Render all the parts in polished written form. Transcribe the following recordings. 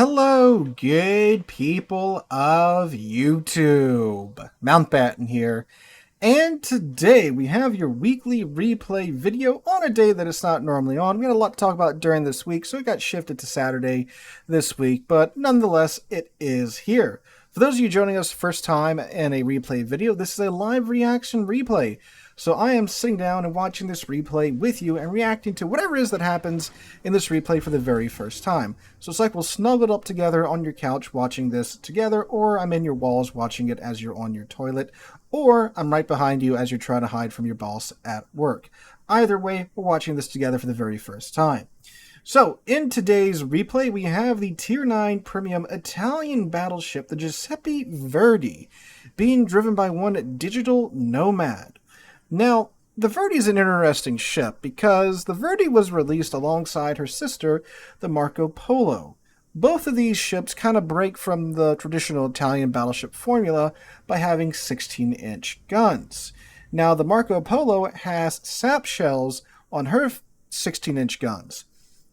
Hello, good people of YouTube. Mountbatten here, and today we have your weekly replay video on a day that it's not normally on. We had a lot to talk about during this week, so it got shifted to Saturday this week, but nonetheless, it is here. For those of you joining us first time in a replay video, this is a live reaction replay. So I am sitting down and watching this replay with you and reacting to whatever it is that happens in this replay for the very first time. So it's like we'll snuggle up together on your couch watching this together, or I'm in your walls watching it as you're on your toilet, or I'm right behind you as you're trying to hide from your boss at work. Either way, we're watching this together for the very first time. So, in today's replay, we have the Tier 9 Premium Italian battleship, the Giuseppe Verdi, being driven by one Digital Nomad. Now, the Verdi is an interesting ship because the Verdi was released alongside her sister, the Marco Polo. Both of these ships kind of break from the traditional Italian battleship formula by having 16-inch guns. Now, the Marco Polo has sap shells on her 16-inch guns.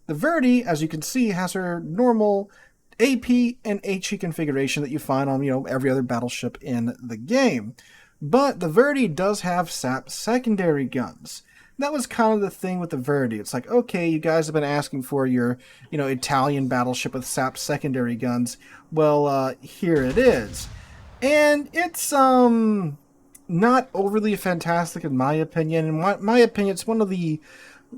The Verdi, as you can see, has her normal AP and HE configuration that you find on, every other battleship in the game. But the Verdi does have sap secondary guns. That was kind of the thing with the Verdi. It's like, okay, you guys have been asking for your, Italian battleship with sap secondary guns. Well, here it is. And it's, not overly fantastic in my opinion. In my opinion, it's one of the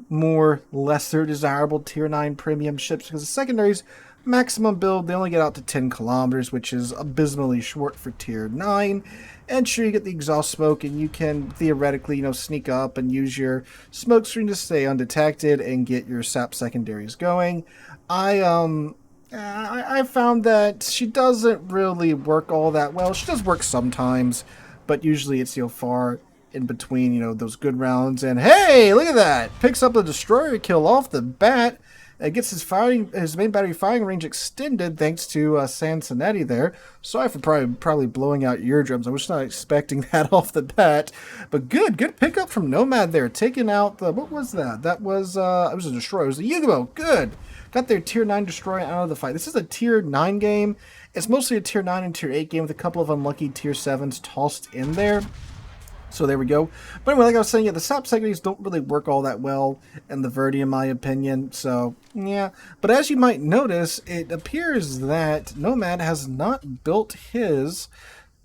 more lesser desirable Tier 9 premium ships because the secondaries maximum build, they only get out to 10 kilometers, which is abysmally short for Tier 9. And sure, you get the exhaust smoke, and you can theoretically, sneak up and use your smoke screen to stay undetected and get your sap secondaries going. I found that she doesn't really work all that well. She does work sometimes, but usually it's, far in between, those good rounds. And hey, look at that! Picks up a destroyer kill off the bat. It gets his main battery firing range extended thanks to Sansonetti there. Sorry for probably blowing out your eardrums. I was not expecting that off the bat. But good pickup from Nomad there. Taking out the, what was that? That was, it was a destroyer. It was a Yugo. Good. Got their Tier 9 destroyer out of the fight. This is a Tier 9 game. It's mostly a Tier 9 and Tier 8 game with a couple of unlucky Tier 7s tossed in there. So there we go. But anyway, like I was saying, yeah, the sap secondaries don't really work all that well in the Verdi, in my opinion. So, yeah. But as you might notice, it appears that Nomad has not built his...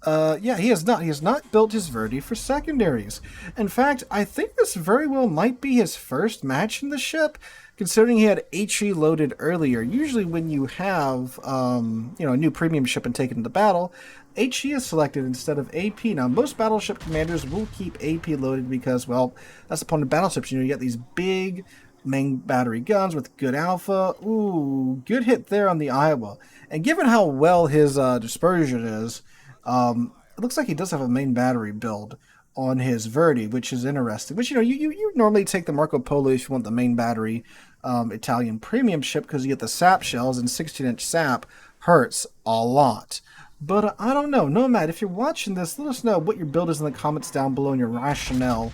he has not. He has not built his Verdi for secondaries. In fact, I think this very well might be his first match in the ship, considering he had HE loaded earlier. Usually when you have, a new premium ship and take it into battle, HE is selected instead of AP. Now, most battleship commanders will keep AP loaded because, well, that's the point of battleships. You get these big main battery guns with good alpha. Ooh, good hit there on the Iowa. And given how well his dispersion is, it looks like he does have a main battery build on his Verdi, which is interesting. Which, you normally take the Marco Polo if you want the main battery Italian premium ship because you get the sap shells, and 16-inch sap hurts a lot. But I don't know. Nomad, if you're watching this, let us know what your build is in the comments down below and your rationale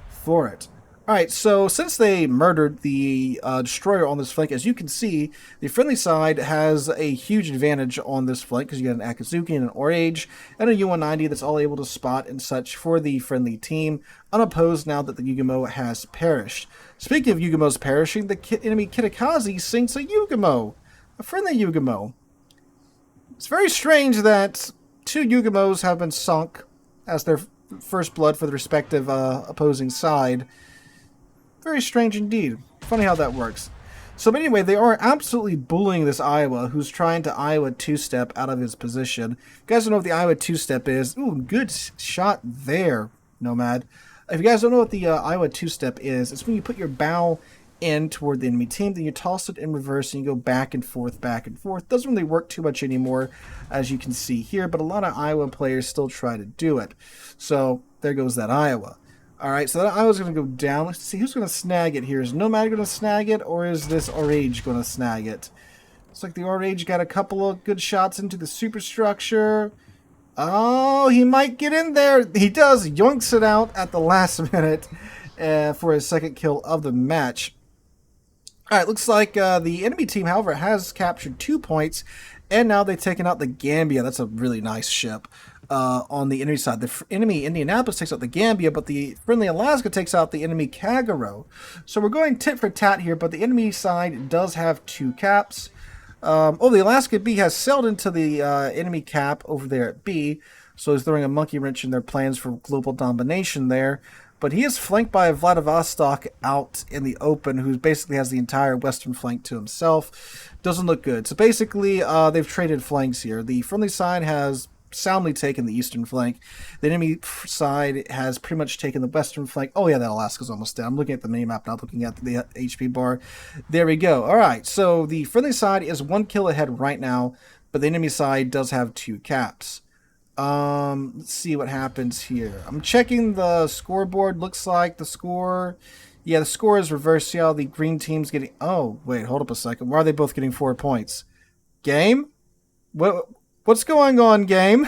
for it. Alright, so since they murdered the destroyer on this flank, as you can see, the friendly side has a huge advantage on this flank because you got an Akazuki and an Orage and a U-190 that's all able to spot and such for the friendly team, unopposed now that the Yugamo has perished. Speaking of Yugamos perishing, the enemy Kittakazi sinks a Yugamo, a friendly Yugamo. It's very strange that two Yugamos have been sunk as their first blood for the respective opposing side. Very strange indeed. Funny how that works. So anyway, they are absolutely bullying this Iowa, who's trying to Iowa two-step out of his position. You guys don't know what the Iowa two-step is. Ooh, good shot there, Nomad. If you guys don't know what the Iowa two-step is, it's when you put your bow in toward the enemy team, then you toss it in reverse and you go back and forth, back and forth. Doesn't really work too much anymore, as you can see here, but a lot of Iowa players still try to do it. So there goes that Iowa. Alright, so that Iowa's going to go down. Let's see who's going to snag it here. Is Nomad going to snag it, or is this Orage going to snag it? Looks like the Orage got a couple of good shots into the superstructure. Oh, he might get in there. He does. Yoinks it out at the last minute for his second kill of the match. All right, looks like the enemy team, however, has captured 2 points, and now they've taken out the Gambia. That's a really nice ship on the enemy side. The enemy Indianapolis takes out the Gambia, but the friendly Alaska takes out the enemy Kagero. So we're going tit for tat here, but the enemy side does have 2 caps. The Alaska B has sailed into the enemy cap over there at B, so he's throwing a monkey wrench in their plans for global domination there. But he is flanked by Vladivostok out in the open, who basically has the entire western flank to himself. Doesn't look good. So basically, they've traded flanks here. The friendly side has soundly taken the eastern flank. The enemy side has pretty much taken the western flank. Oh yeah, that Alaska's almost down. I'm looking at the mini-map, not looking at the HP bar. There we go. All right, so the friendly side is 1 kill ahead right now, but the enemy side does have 2 caps. Let's see what happens here. I'm checking the scoreboard. Looks like the score... Yeah, the score is reversed. See how the green team's getting... Oh, wait, hold up a second. Why are they both getting 4 points? Game? What's going on, game?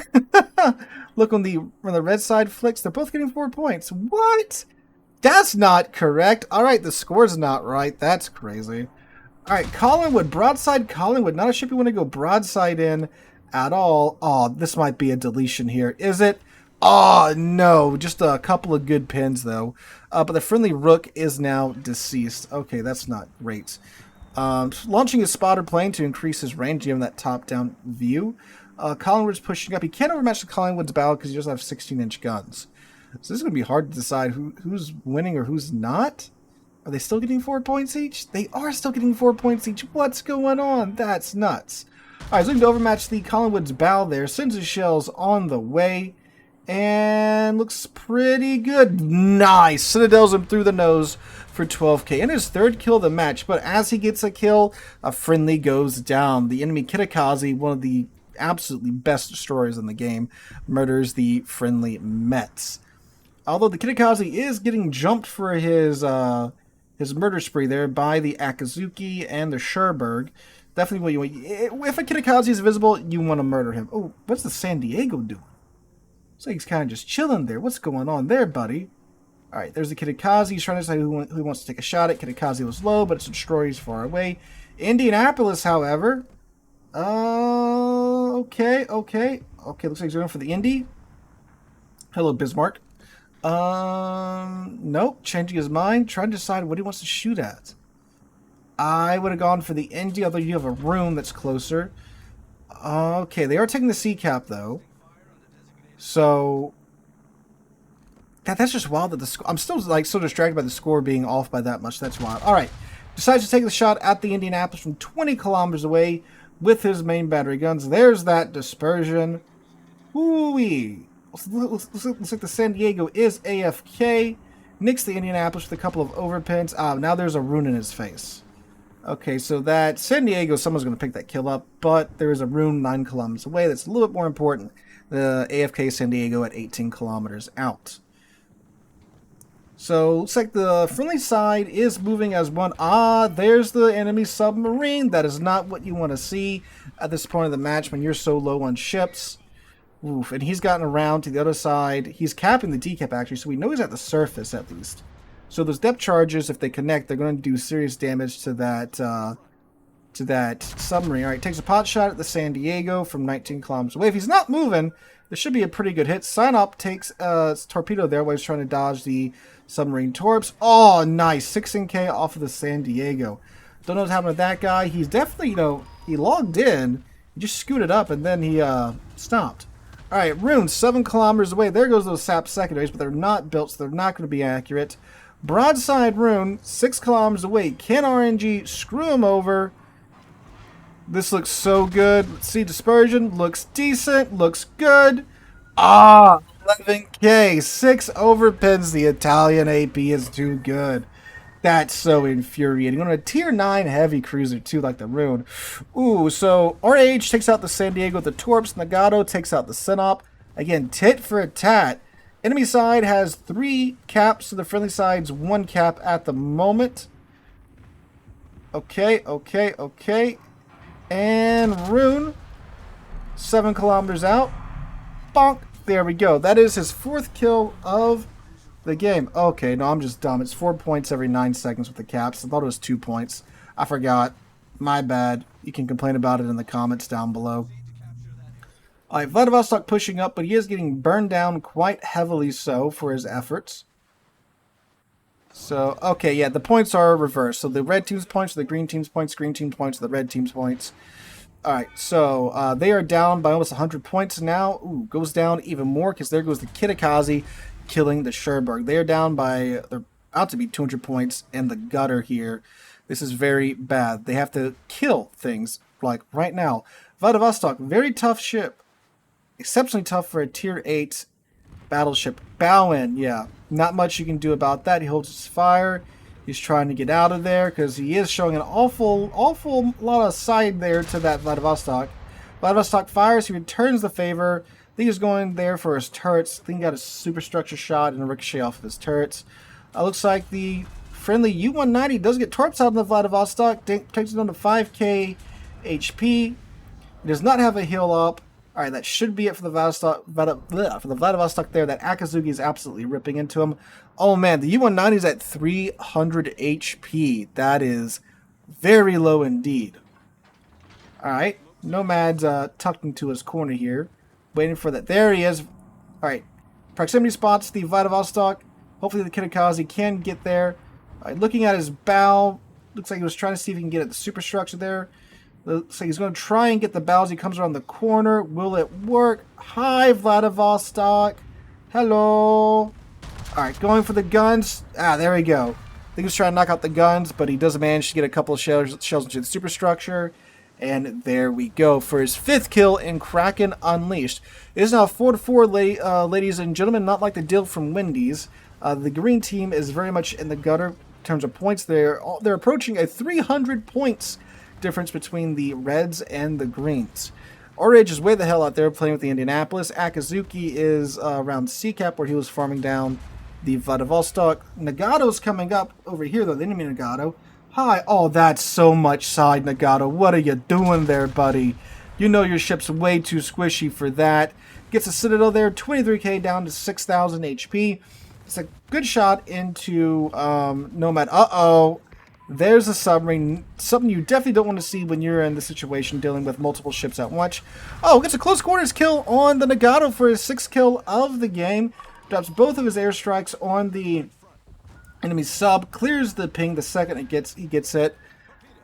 Look, when the red side flicks, they're both getting 4 points. What? That's not correct. All right, the score's not right. That's crazy. All right, Collingwood. Broadside Collingwood. Not a ship you want to go broadside in at all. Oh, this might be a deletion here. Is it? Oh, no. Just a couple of good pins, though. But the friendly rook is now deceased. Okay, that's not great. Launching his spotter plane to increase his range, given that top-down view. Collingwood's pushing up. He can't overmatch the Collingwood's bow because he doesn't have 16-inch guns. So this is going to be hard to decide who's winning or who's not. Are they still getting 4 points each? They are still getting 4 points each. What's going on? That's nuts. All right, he's looking to overmatch the Collingwood's bow there. Sends his shells on the way. And looks pretty good. Nice. Citadels him through the nose for 12k. And his 3rd kill of the match. But as he gets a kill, a friendly goes down. The enemy Kittakazi, one of the absolutely best destroyers in the game, murders the friendly Mets. Although the Kittakazi is getting jumped for his murder spree there by the Akazuki and the Sherberg. Definitely what you want. If a Kittakazi is visible, you want to murder him. Oh, what's the San Diego doing? Looks like he's kind of just chilling there. What's going on there, buddy? All right, there's the Kittakazi. He's trying to decide who wants to take a shot at. Kittakazi was low, but it's a destroyer. He's far away. Indianapolis, however. Okay. Looks like he's going for the Indy. Hello, Bismarck. Nope. Changing his mind. Trying to decide what he wants to shoot at. I would have gone for the Indy, although you have a room that's closer. Okay, they are taking the C cap, though. So that's just wild that the score... I'm still like so distracted by the score being off by that much. That's wild. All right. Decides to take the shot at the Indianapolis from 20 kilometers away with his main battery guns. There's that dispersion. Woo-wee. Looks like the San Diego is AFK. Nicks the Indianapolis with a couple of overpins. Now there's a rune in his face. Okay, so that San Diego, someone's going to pick that kill up, but there is a rune 9 kilometers away that's a little bit more important. The AFK San Diego at 18 kilometers out. So, looks like the friendly side is moving as one. There's the enemy submarine. That is not what you want to see at this point of the match when you're so low on ships. Oof, and he's gotten around to the other side. He's capping the decap, actually, so we know he's at the surface, at least. So those depth charges, if they connect, they're going to do serious damage to that submarine. All right, takes a pot shot at the San Diego from 19 kilometers away. If he's not moving, this should be a pretty good hit. Sinop takes a torpedo there while he's trying to dodge the submarine torps. Oh, nice. 16k off of the San Diego. Don't know what's happened with that guy. He's definitely, he logged in. He just scooted up, and then he stopped. All right, runes 7 kilometers away. There goes those SAP secondaries, but they're not built, so they're not going to be accurate. Broadside rune, 6 kilometers away. Can RNG screw him over? This looks so good. Let's see, dispersion looks decent, looks good. 11k, 6 overpins. The Italian AP is too good. That's so infuriating. On a tier 9 heavy cruiser too, like the rune. Ooh, so RH takes out the San Diego, the Torps. Nagato takes out the Sinop. Again, tit for a tat. Enemy side has 3 caps, so the friendly side's 1 cap at the moment. Okay. And rune, 7 kilometers out. Bonk. There we go. That is his 4th kill of the game. Okay, no, I'm just dumb. It's 4 points every 9 seconds with the caps. I thought it was 2 points. I forgot. My bad. You can complain about it in the comments down below. Alright, Vladivostok pushing up, but he is getting burned down quite heavily so for his efforts. So, okay, yeah, the points are reversed. So the red team's points are the green team's points, green team's points are the red team's points. Alright, so they are down by almost 100 points now. Ooh, goes down even more because there goes the Kittakazi killing the Cherbourg. They are down by, they're about to be 200 points in the gutter here. This is very bad. They have to kill things, like right now. Vladivostok, very tough ship. Exceptionally tough for a tier 8 battleship. Bowen, yeah. Not much you can do about that. He holds his fire. He's trying to get out of there because he is showing an awful lot of side there to that Vladivostok. Vladivostok fires. He returns the favor. I think he's going there for his turrets. I think he got a superstructure shot and a ricochet off of his turrets. Looks like the friendly U-190 does get torps out of the Vladivostok. Takes it down to 5k HP. He does not have a heal up. Alright, that should be it for the Vladivostok there. That Akazuki is absolutely ripping into him. Oh man, the U-190 is at 300 HP. That is very low indeed. Alright, Nomad's tucked into his corner here. Waiting for that. There he is. Alright, proximity spots the Vladivostok. Hopefully the Kittakazi can get there. Alright, looking at his bow. Looks like he was trying to see if he can get at the superstructure there. Looks like he's going to try and get the bow as he comes around the corner. Will it work? Hi, Vladivostok. Hello. Alright, going for the guns. Ah, there we go. I think he was trying to knock out the guns, but he does manage to get a couple of shells into the superstructure. And there we go for his 5th kill in Kraken Unleashed. It is now 4-4, ladies and gentlemen, not like the deal from Wendy's. The green team is very much in the gutter in terms of points. They're approaching a 300 points difference between the reds and the greens. Orange is way the hell out there playing with the Indianapolis. Akazuki is around C-Cap where he was farming down the Vladivostok. Nagato's coming up over here though, the enemy Nagato. Hi, oh that's so much side Nagato. What are you doing there, buddy? You know your ship's way too squishy for that. Gets a Citadel there, 23k down to 6,000 HP. It's a good shot into Nomad. Uh-oh. There's a submarine. Something you definitely don't want to see when you're in the situation dealing with multiple ships at once. Oh, gets a close quarters kill on the Nagato for his 6th kill of the game. Drops both of his airstrikes on the enemy sub. Clears the ping the second he gets it.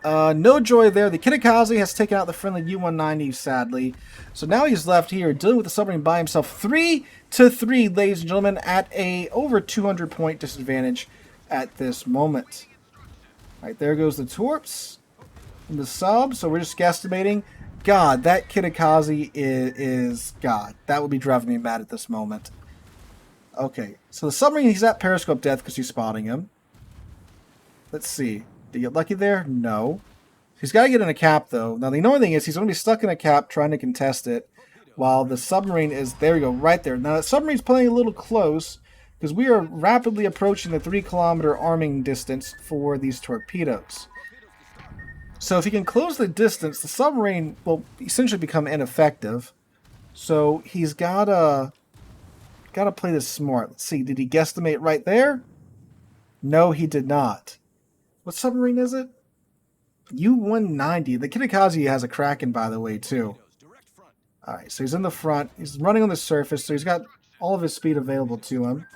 No joy there. The Kittakazi has taken out the friendly U-190, sadly. So now he's left here dealing with the submarine by himself. 3-3, ladies and gentlemen, at a over 200 point disadvantage at this moment. Alright, there goes the torps and the sub. So we're just guesstimating. God, that Kittakazi is God. That would be driving me mad at this moment. Okay, so the submarine, he's at periscope death because he's spotting him. Let's see. Did he get lucky there? No. He's got to get in a cap, though. Now, the annoying thing is he's going to be stuck in a cap trying to contest it while the submarine is, there we go, right there. Now, the submarine's playing a little close because we are rapidly approaching the 3-kilometer arming distance for these torpedoes. So if he can close the distance, the submarine will essentially become ineffective. So he's got to play this smart. Let's see, did he guesstimate right there? No, he did not. What submarine is it? U-190. The Kittakazi has a Kraken, by the way, too. Alright, so he's in the front. He's running on the surface, so he's got all of his speed available to him.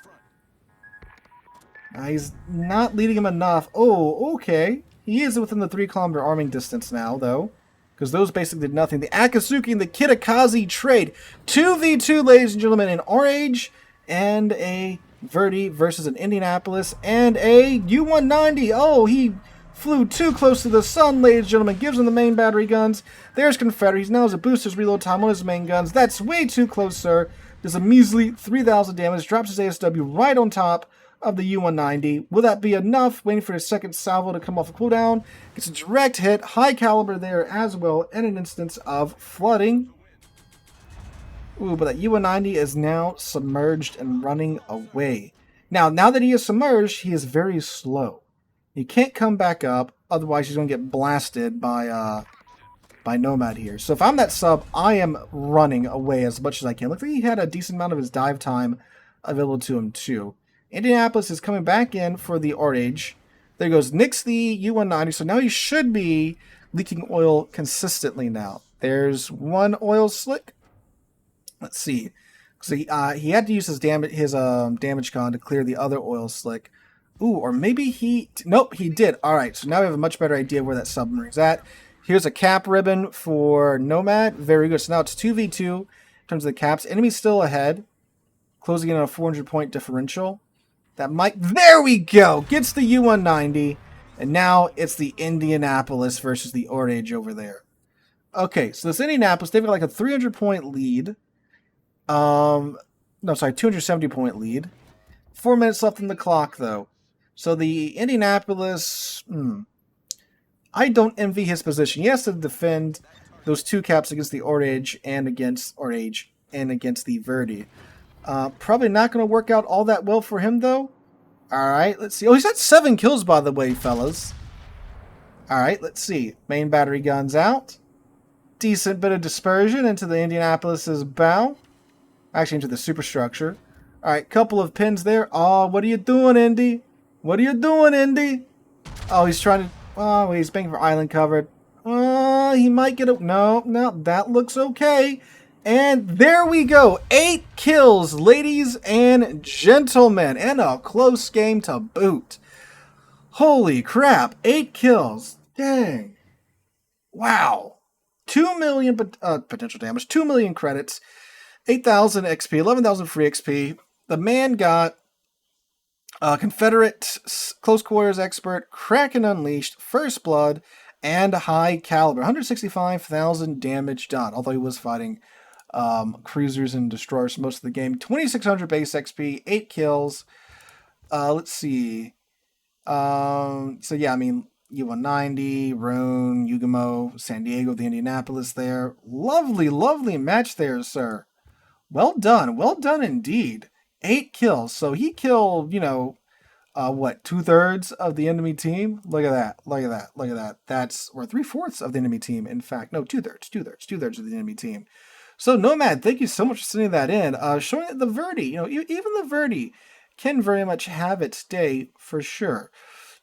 He's not leading him enough. Oh, okay. He is within the 3-kilometer arming distance now, though. Because those basically did nothing. The Akazuki and the Kittakazi trade. 2v2, ladies and gentlemen, an RH and a Verdi versus an Indianapolis and a U-190. Oh, he flew too close to the sun, ladies and gentlemen. Gives him the main battery guns. There's Confederate. He now has a booster's reload time on his main guns. That's way too close, sir. Does a measly 3,000 damage. Drops his ASW right on top of the U-190. Will that be enough? Waiting for his second salvo to come off a cooldown. Gets a direct hit. High caliber there as well. And an instance of flooding. Ooh, but that U-190 is now submerged and running away. Now that he is submerged, he is very slow. He can't come back up. Otherwise, he's going to get blasted by Nomad here. So if I'm that sub, I am running away as much as I can. Looks like he had a decent amount of his dive time available to him too. Indianapolis is coming back in for the RH. There goes. Nix the U-190. So now he should be leaking oil consistently now. There's one oil slick. Let's see. So he had to use his damage con to clear the other oil slick. Ooh, or maybe nope, he did. All right, so now we have a much better idea where that submarine's at. Here's a cap ribbon for Nomad. Very good. So now it's 2v2 in terms of the caps. Enemy's still ahead, closing in on a 400-point differential. There we go. Gets the U-190, and now it's the Indianapolis versus the Orage over there. Okay, so this Indianapolis, they've got like a 300-point lead. No, sorry, 270-point lead. 4 minutes left on the clock, though. So the Indianapolis, I don't envy his position. He has to defend those two caps against the Orage and against the Verdi. Probably not going to work out all that well for him, though. All right, let's see. Oh, he's got 7 kills, by the way, fellas. All right, let's see. Main battery guns out. Decent bit of dispersion into the Indianapolis's bow. Actually, into the superstructure. All right, couple of pins there. Oh, what are you doing, Indy? What are you doing, Indy? Oh, he's trying to... Oh, he's banking for island covered. Oh, he might get a... No, that looks okay. And there we go. 8 kills, ladies and gentlemen. And a close game to boot. Holy crap. 8 kills. Dang. Wow. 2 million potential damage. 2 million credits. 8,000 XP. 11,000 free XP. The man got Confederate Close Quarters Expert, Kraken Unleashed, First Blood, and High Caliber. 165,000 damage done. Although he was fighting cruisers and destroyers most of the game. 2,600 base XP, 8 kills. Let's see. So yeah, I mean, U-190, Rune, Yugamo, San Diego, the Indianapolis there. Lovely, lovely match there, sir. Well done indeed. 8 kills. So he killed, what, 2/3 of the enemy team? Look at that. That's, or 3/4 of the enemy team, in fact. No, 2/3 of the enemy team. So Nomad, thank you so much for sending that in. Showing that the Verdi, even the Verdi can very much have its day for sure.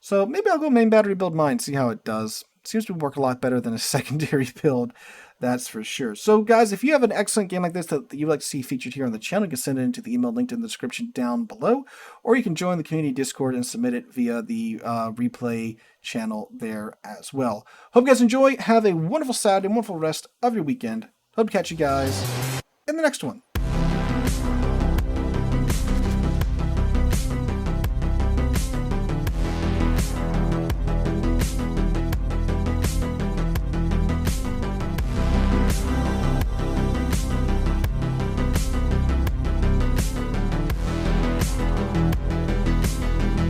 So maybe I'll go main battery build mine, see how it does. Seems to work a lot better than a secondary build, that's for sure. So guys, if you have an excellent game like this that you'd like to see featured here on the channel, you can send it into the email linked in the description down below, or you can join the community Discord and submit it via the replay channel there as well. Hope you guys enjoy. Have a wonderful Saturday, wonderful rest of your weekend. Hope to catch you guys in the next one.